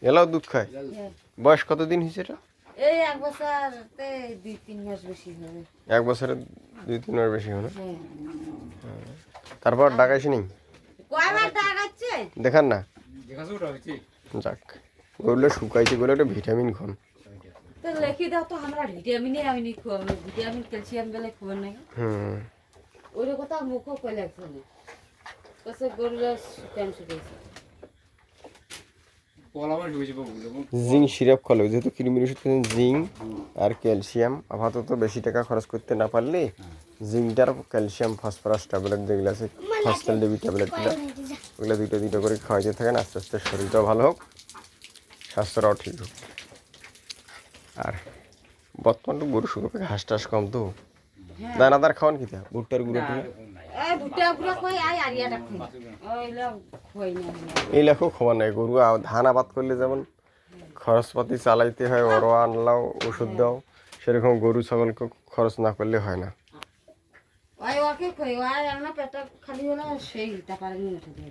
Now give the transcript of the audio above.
Allow দুধ খায়? হ্যাঁ। বয়স কতদিন হয়েছে এটা? এই 1 বছরতে 2-3 মাস বেশি হবে। 1 বছরে 2-3 মাস বেশি হয় না? হ্যাঁ। তারপর ডাকাইছি নি? কয়বার ডাকাচ্ছে? দেখান না? যাক, ওগুলো শুকাইছে, ওগুলো একটা ভিটামিন খান। তো লিখে দাও তো আমরা ভিটামিনে আমি খাওয়াবো, ভিটামিন ক্যালসিয়াম বেলে খাবার নাই। ওই কথা মুখও কই লাগছে না। কসে গরুরা শুকান শুকাইছে। জিঙ্ক সিরাপ খালো, যেহেতু কৃমির ওষুধ খেলেন, জিঙ্ক আর ক্যালসিয়াম। আপাতত বেশি টাকা খরচ করতে না পারলে জিঙ্কটার ক্যালসিয়াম ফসফরাস ট্যাবলেট যেগুলো আছে, ফসফেল ডেবি ট্যাবলেটগুলো, ওগুলো দুইটা দুইটা করে খাওয়াইতে থাকেন। আস্তে আস্তে শরীরটাও ভালো হোক, স্বাস্থ্যটাও ঠিক হোক। আর বর্তমান তো গরু শুকাবে, ঘাস টাস কম তো, দানাদার খাওয়ান কিতা, ভুট্টার গুঁড়ো টুড়ো এই ভুট্টা গুলা কই আই আরিয়াটা কই। ওইলা কই না। এই লেখো খাওয়া নাই। গরু ধান আবাদ করলে যেমন খরচপাতি চালাইতে হয়, ওরও আনলাও, ওষুধ দাও, সেরকম গরু ছাগলকে খরচ না করলে হয় না। ওই ওকে কই ওই আমরা পেটটা খালি হলো সেই টাকা নিয়ে উঠে দিয়ে।